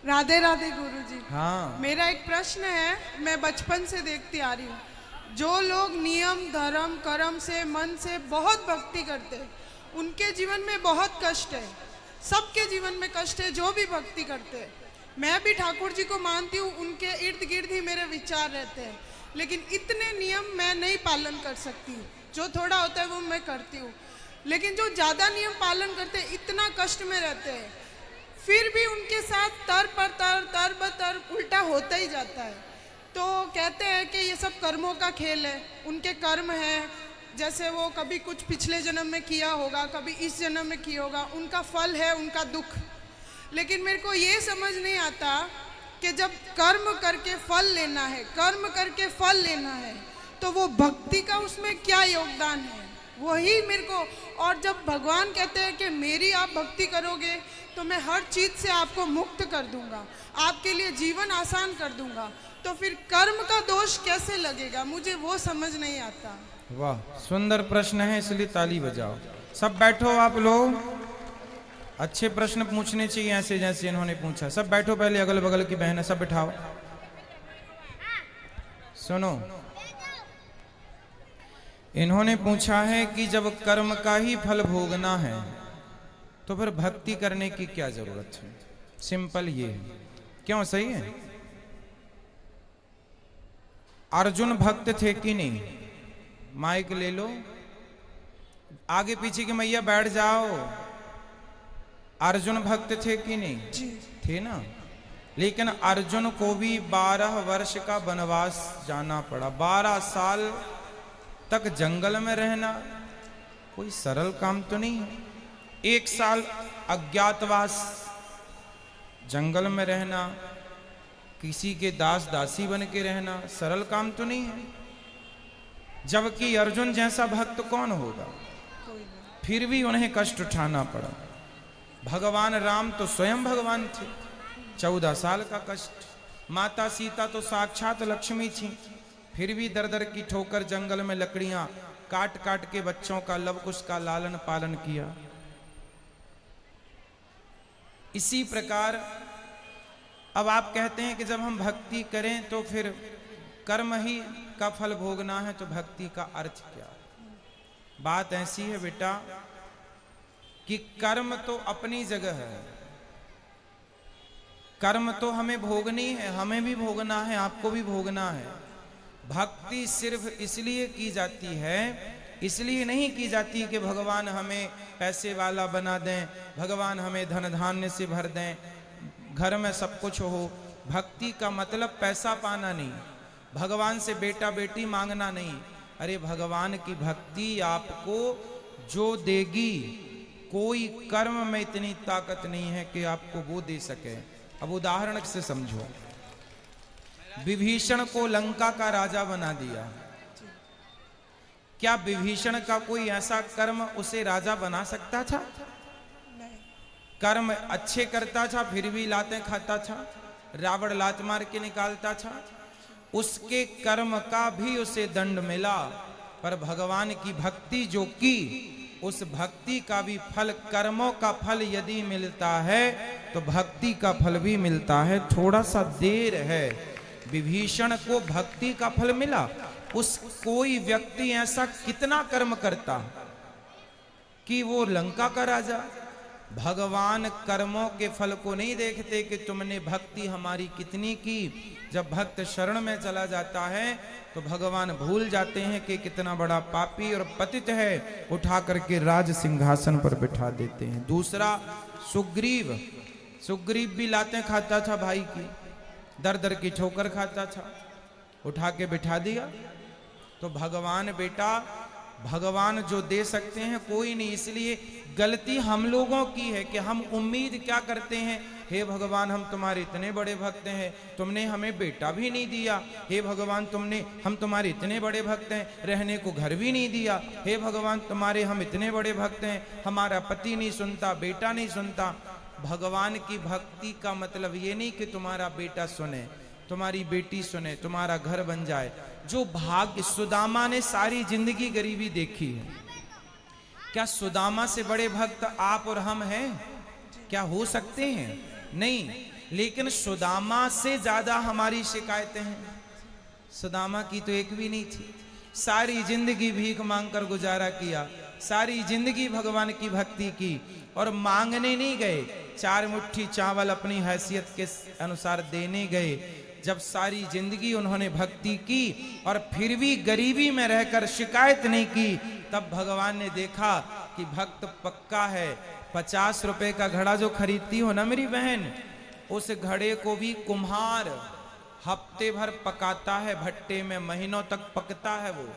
राधे राधे गुरुजी। हाँ। मेरा एक प्रश्न है, मैं बचपन से देखती आ रही हूँ, जो लोग नियम धर्म कर्म से मन से बहुत भक्ति करते हैं उनके जीवन में बहुत कष्ट है। सबके जीवन में कष्ट है जो भी भक्ति करते हैं। मैं भी ठाकुर जी को मानती हूँ, उनके इर्द गिर्द ही मेरे विचार रहते हैं, लेकिन इतने नियम मैं नहीं पालन कर सकती हूँ। जो थोड़ा होता है वो मैं करती हूँ, लेकिन जो ज़्यादा नियम पालन करते हैं इतना कष्ट में रहते हैं, फिर भी उनके साथ तर ब तर उल्टा होता ही जाता है। तो कहते हैं कि ये सब कर्मों का खेल है, उनके कर्म हैं, जैसे वो कभी कुछ पिछले जन्म में किया होगा, कभी इस जन्म में किया होगा, उनका फल है उनका दुख। लेकिन मेरे को ये समझ नहीं आता कि जब कर्म करके फल लेना है, कर्म करके फल लेना है, तो वो भक्ति का उसमें क्या योगदान है, वही मेरे को। और जब भगवान कहते हैं कि मेरी आप भक्ति करोगे तो मैं हर चीज़ से आपको मुक्त कर दूंगा, आपके लिए जीवन आसान कर दूंगा, तो फिर कर्म का दोष कैसे लगेगा, मुझे वो समझ नहीं आता। वाह, सुंदर प्रश्न है, इसलिए ताली बजाओ। सब बैठो आप लोग। अच्छे प्रश्न पूछने चाहिए ऐसे जैसे इन्होंने पूछा। सब बैठो, पहले अगल बगल की बहनें सब बिठाओ। सुनो, इन्होंने पूछा है कि जब कर्म का ही फल भोगना है तो फिर भक्ति करने की क्या जरूरत है। सिंपल ये है। क्यों, सही है? अर्जुन भक्त थे कि नहीं? माइक ले लो, आगे पीछे की मैया बैठ जाओ। अर्जुन भक्त थे कि नहीं? जी। थे ना। लेकिन अर्जुन को भी 12 वर्ष का वनवास जाना पड़ा। 12 साल तक जंगल में रहना कोई सरल काम तो नहीं है। 1 साल अज्ञातवास, जंगल में रहना, किसी के दास दासी बन के रहना सरल काम तो नहीं है। जबकि अर्जुन जैसा भक्त कौन होगा? फिर भी उन्हें कष्ट उठाना पड़ा। भगवान राम तो स्वयं भगवान थे, 14 साल का कष्ट। माता सीता तो साक्षात लक्ष्मी थी, फिर भी दर दर की ठोकर जंगल में लकड़ियां काट काट के बच्चों का लव कुश का लालन पालन किया। इसी प्रकार अब आप कहते हैं कि जब हम भक्ति करें तो फिर कर्म ही का फल भोगना है, तो भक्ति का अर्थ क्या? बात ऐसी है बेटा कि कर्म तो अपनी जगह है, कर्म तो हमें भोगनी है, हमें भी भोगना है, आपको भी भोगना है। भक्ति सिर्फ इसलिए की जाती है, इसलिए नहीं की जाती कि भगवान हमें पैसे वाला बना दें, भगवान हमें धन धान्य से भर दें, घर में सब कुछ हो। भक्ति का मतलब पैसा पाना नहीं, भगवान से बेटा बेटी मांगना नहीं। अरे भगवान की भक्ति आपको जो देगी, कोई कर्म में इतनी ताकत नहीं है कि आपको वो दे सके। अब उदाहरण से समझो, विभीषण को लंका का राजा बना दिया, क्या विभीषण का कोई ऐसा कर्म उसे राजा बना सकता था? कर्म अच्छे करता था फिर भी लातें खाता था, रावण लात मार के निकालता था, उसके कर्म का भी उसे दंड मिला। पर भगवान की भक्ति जो की, उस भक्ति का भी फल, कर्मों का फल यदि मिलता है तो भक्ति का फल भी मिलता है। थोड़ा सा देर है। विभीषण को भक्ति का फल मिला। उस कोई व्यक्ति ऐसा कितना कर्म करता कि वो लंका का राजा। भगवान कर्मों के फल को नहीं देखते कि तुमने भक्ति हमारी कितनी की। जब भक्त शरण में चला जाता है तो भगवान भूल जाते हैं कि कितना बड़ा पापी और पतित है, उठा करके राज सिंहासन पर बिठा देते हैं। दूसरा सुग्रीव, सुग्रीव भी लातें खाता था भाई की, दर दर की ठोकर खाता था, उठा के बिठा दिया। तो भगवान बेटा, भगवान जो दे सकते हैं कोई नहीं। इसलिए गलती हम लोगों की है कि हम उम्मीद क्या करते हैं, हे भगवान हम तुम्हारे इतने बड़े भक्त हैं, तुमने हमें बेटा भी नहीं दिया। हे भगवान हम तुम्हारे इतने बड़े भक्त हैं, रहने को घर भी नहीं दिया। हे भगवान तुम्हारे हम इतने बड़े भक्त हैं, हमारा पति नहीं सुनता, बेटा नहीं सुनता। भगवान की भक्ति का मतलब ये नहीं कि तुम्हारा बेटा सुने, तुम्हारी बेटी सुने, तुम्हारा घर बन जाए। जो भाग्य, सुदामा ने सारी जिंदगी गरीबी देखी है, क्या सुदामा से बड़े भक्त आप और हम हैं? क्या हो सकते हैं? नहीं। लेकिन सुदामा से ज्यादा हमारी शिकायतें हैं। सुदामा की तो एक भी नहीं थी, सारी जिंदगी भीख मांगकर गुजारा किया, सारी जिंदगी भगवान की भक्ति की, और मांगने नहीं गए, 4 मुट्ठी चावल अपनी हैसियत के अनुसार देने गए। जब सारी जिंदगी उन्होंने भक्ति की और फिर भी गरीबी में रहकर शिकायत नहीं की, तब भगवान ने देखा कि भक्त पक्का है। 50 रुपए का घड़ा जो खरीदती हो ना मेरी बहन, उस घड़े को भी कुम्हार हफ्ते भर पकाता है भट्टे में, महीनों तक पकता है वो,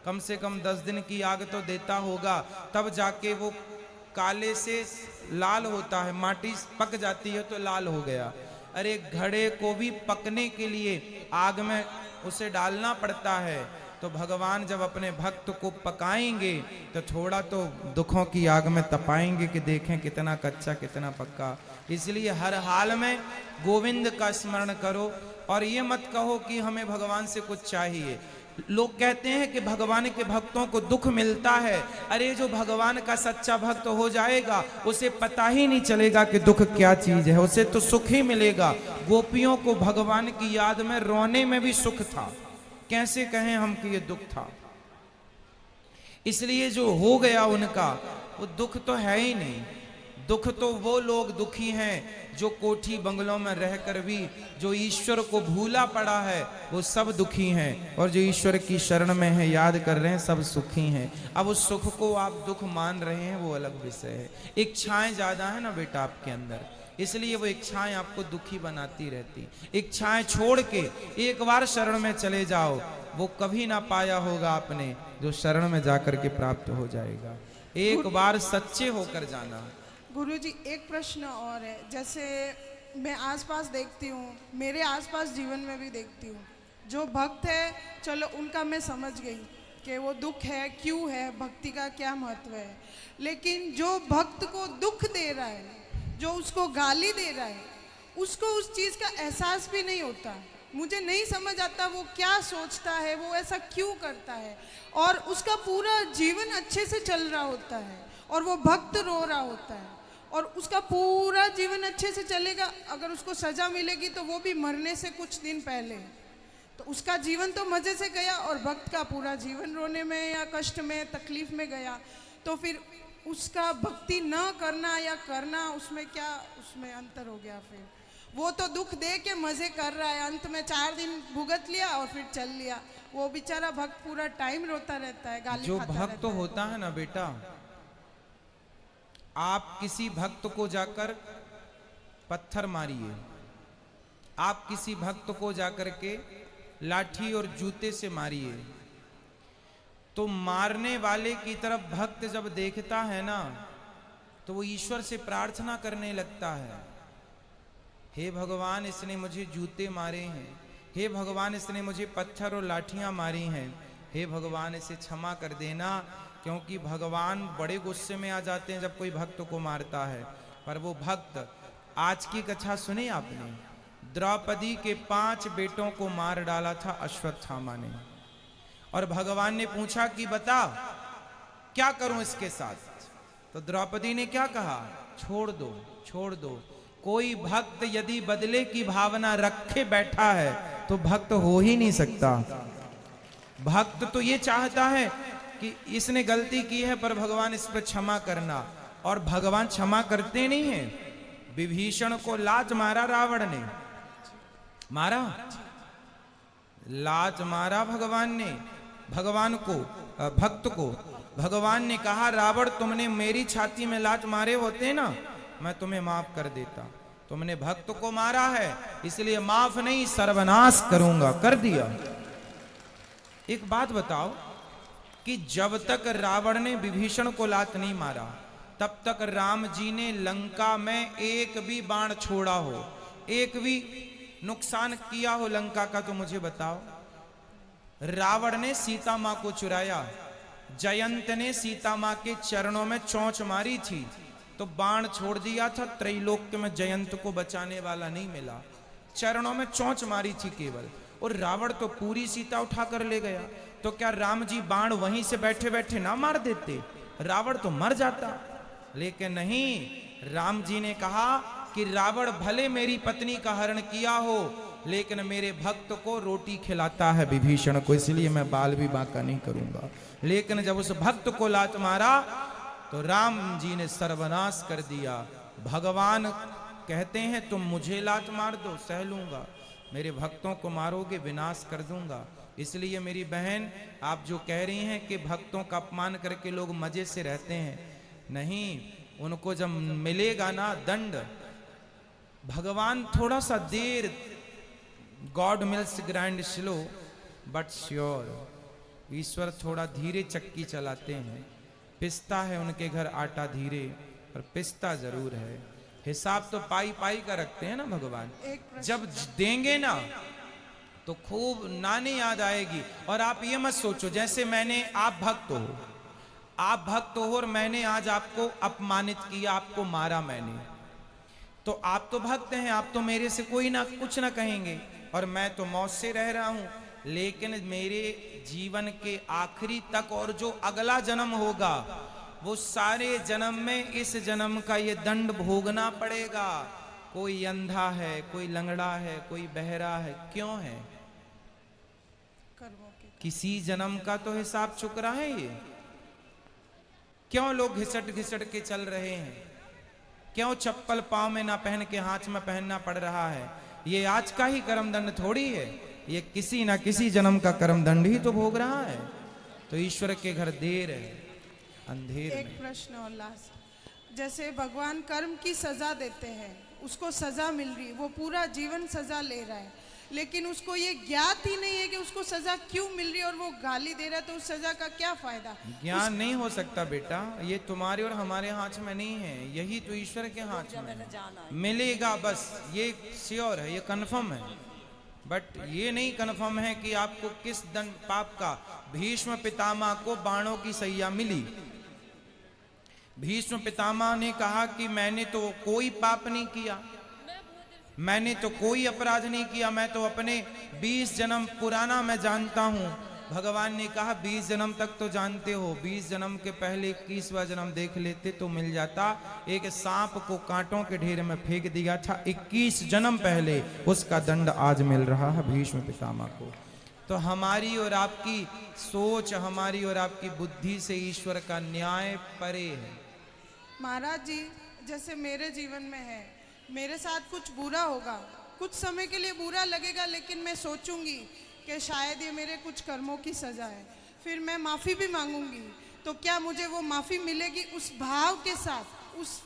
कम से कम 10 दिन की आग तो देता होगा, तब जाके वो काले से लाल होता है, माटी पक जाती है तो लाल हो गया। अरे घड़े को भी पकने के लिए आग में उसे डालना पड़ता है। तो भगवान जब अपने भक्त को पकाएंगे तो थोड़ा तो दुखों की आग में तपाएंगे कि देखें कितना कच्चा कितना पक्का। इसलिए हर हाल में गोविंद का स्मरण करो और ये मत कहो कि हमें भगवान से कुछ चाहिए। लोग कहते हैं कि भगवान के भक्तों को दुख मिलता है। अरे जो भगवान का सच्चा भक्त हो जाएगा उसे पता ही नहीं चलेगा कि दुख क्या चीज है, उसे तो सुख ही मिलेगा। गोपियों को भगवान की याद में रोने में भी सुख था, कैसे कहें हम कि ये दुख था। इसलिए जो हो गया उनका वो दुख तो है ही नहीं। दुख तो वो लोग दुखी हैं जो कोठी बंगलों में रहकर भी जो ईश्वर को भूला पड़ा है वो सब दुखी हैं, और जो ईश्वर की शरण में है याद कर रहे हैं सब सुखी हैं। अब उस सुख को आप दुख मान रहे हैं वो अलग विषय है। इच्छाएं ज्यादा है ना बेटा आपके अंदर, इसलिए वो इच्छाएं आपको दुखी बनाती रहती। इच्छाएं छोड़ के एक बार शरण में चले जाओ, वो कभी ना पाया होगा आपने जो शरण में जाकर के प्राप्त हो जाएगा। एक बार सच्चे होकर जाना। गुरुजी एक प्रश्न और है, जैसे मैं आसपास देखती हूँ, मेरे आसपास जीवन में भी देखती हूँ, जो भक्त है चलो उनका मैं समझ गई कि वो दुख है क्यों है, भक्ति का क्या महत्व है, लेकिन जो भक्त को दुख दे रहा है, जो उसको गाली दे रहा है, उसको उस चीज़ का एहसास भी नहीं होता। मुझे नहीं समझ आता वो क्या सोचता है, वो ऐसा क्यों करता है, और उसका पूरा जीवन अच्छे से चल रहा होता है और वो भक्त रो रहा होता है, और उसका पूरा जीवन अच्छे से चलेगा। अगर उसको सजा मिलेगी तो वो भी मरने से कुछ दिन पहले, तो उसका जीवन तो मज़े से गया, और भक्त का पूरा जीवन रोने में या कष्ट में तकलीफ में गया। तो फिर उसका भक्ति न करना या करना, उसमें क्या उसमें अंतर हो गया। फिर वो तो दुख दे के मज़े कर रहा है, अंत में 4 दिन भुगत लिया और फिर चल लिया। वो बेचारा भक्त पूरा टाइम रोता रहता है, गाली जो खाता भक्त होता है ना बेटा, आप किसी भक्त को जाकर पत्थर मारिए, आप किसी भक्त को जाकर के लाठी और जूते से मारिए, तो मारने वाले की तरफ भक्त जब देखता है ना तो वो ईश्वर से प्रार्थना करने लगता है, हे भगवान इसने मुझे जूते मारे हैं, हे भगवान इसने मुझे पत्थर और लाठियां मारी हैं, हे भगवान इसे क्षमा कर देना। क्योंकि भगवान बड़े गुस्से में आ जाते हैं जब कोई भक्त को मारता है। पर वो भक्त, आज की कथा सुनी आपने, द्रौपदी के 5 बेटों को मार डाला था अश्वत्थामा ने, और भगवान ने पूछा कि बता क्या करूं इसके साथ, तो द्रौपदी ने क्या कहा, छोड़ दो छोड़ दो। कोई भक्त यदि बदले की भावना रखे बैठा है तो भक्त हो ही नहीं सकता। भक्त तो ये चाहता है कि इसने गलती की है पर भगवान इस पर क्षमा करना, और भगवान क्षमा करते नहीं हैं। विभीषण को लात मारा रावण ने, मारा लात मारा भगवान ने, भगवान को भक्त को भगवान ने कहा रावण तुमने मेरी छाती में लात मारे होते ना मैं तुम्हें माफ कर देता, तुमने भक्त को मारा है इसलिए माफ नहीं सर्वनाश करूंगा, कर दिया। एक बात बताओ कि जब तक रावण ने विभीषण को लात नहीं मारा तब तक राम जी ने लंका में एक भी बाण छोड़ा हो, एक भी नुकसान किया हो लंका का, तो मुझे बताओ। रावण ने सीता मां को चुराया, जयंत ने सीता मां के चरणों में चोंच मारी थी तो बाण छोड़ दिया था, त्रैलोक्य में जयंत को बचाने वाला नहीं मिला, चरणों में चोंच मारी थी केवल, और रावण तो पूरी सीता उठा कर ले गया। तो क्या राम जी बाण वहीं से बैठे बैठे ना मार देते, रावण तो मर जाता। लेकिन नहीं, राम जी ने कहा कि रावण भले मेरी पत्नी का हरण किया हो, लेकिन मेरे भक्त को रोटी खिलाता है विभीषण को, इसलिए मैं बाल भी बांका नहीं करूंगा। लेकिन जब उस भक्त को लात मारा तो राम जी ने सर्वनाश कर दिया। भगवान कहते हैं तुम मुझे लात मार दो, सह लूंगा, मेरे भक्तों को मारोगे विनाश कर दूंगा। इसलिए मेरी बहन, आप जो कह रही हैं कि भक्तों का अपमान करके लोग मजे से रहते हैं, नहीं, उनको जब मिलेगा ना दंड, भगवान थोड़ा सा देर, God mills grind slow but sure, ईश्वर थोड़ा धीरे चक्की चलाते हैं। पिसता है उनके घर आटा धीरे, पर पिसता जरूर है। हिसाब तो पाई पाई का रखते हैं ना भगवान। जब देंगे ना तो खूब नानी याद आएगी। और आप ये मत सोचो जैसे मैंने, आप भक्त हो और मैंने आज आपको अपमानित किया, आपको मारा मैंने, तो आप तो भक्त हैं, आप तो मेरे से कोई ना कुछ ना कहेंगे और मैं तो मौत से रह रहा हूं। लेकिन मेरे जीवन के आखिरी तक और जो अगला जन्म होगा, वो सारे जन्म में इस जन्म का ये दंड भोगना पड़ेगा। कोई अंधा है, कोई लंगड़ा है, कोई बहरा है, क्यों है? किसी जन्म का तो हिसाब चुक रहा है ये। क्यों लोग घिसट घिसट के चल रहे हैं? क्यों चप्पल पांव में ना पहन के हाथ में पहनना पड़ रहा है? ये आज का ही कर्म दंड थोड़ी है, ये किसी ना किसी जन्म का कर्म दंड ही तो भोग रहा है। तो ईश्वर के घर देर है, अंधेर एक प्रश्न और लास्ट, जैसे भगवान कर्म की सजा देते हैं, उसको सजा मिल रही, वो पूरा जीवन सजा ले रहा है, लेकिन उसको ये ज्ञात ही नहीं है कि उसको सजा क्यों मिल रही है और वो गाली दे रहा है, तो उस सजा का क्या फायदा? ज्ञान नहीं हो सकता बेटा, ये तुम्हारे और हमारे हाथ में नहीं है, यही तो ईश्वर के हाथ में है। मिलेगा बस, ये श्योर है, ये कन्फर्म है, बट ये नहीं कन्फर्म है कि आपको किस दंड पाप का। भीष्म पितामह को बाणों की सैया मिली। भीष्म पितामह ने कहा कि मैंने तो कोई पाप नहीं किया, मैंने तो कोई अपराध नहीं किया, मैं तो अपने 20 जन्म पुराना मैं जानता हूं। भगवान ने कहा 20 जन्म तक तो जानते हो, 20 जन्म के पहले 21वां जन्म देख लेते तो मिल जाता। एक सांप को कांटों के ढेर में फेंक दिया था 21 जन्म पहले, उसका दंड आज मिल रहा है भीष्म पितामह को। तो हमारी और आपकी सोच, हमारी और आपकी बुद्धि से ईश्वर का न्याय परे है। महाराज जी, जैसे मेरे जीवन में है, मेरे साथ कुछ बुरा होगा, कुछ समय के लिए बुरा लगेगा, लेकिन मैं सोचूंगी कि शायद ये मेरे कुछ कर्मों की सजा है, फिर मैं माफ़ी भी मांगूंगी, तो क्या मुझे वो माफ़ी मिलेगी उस भाव के साथ, उस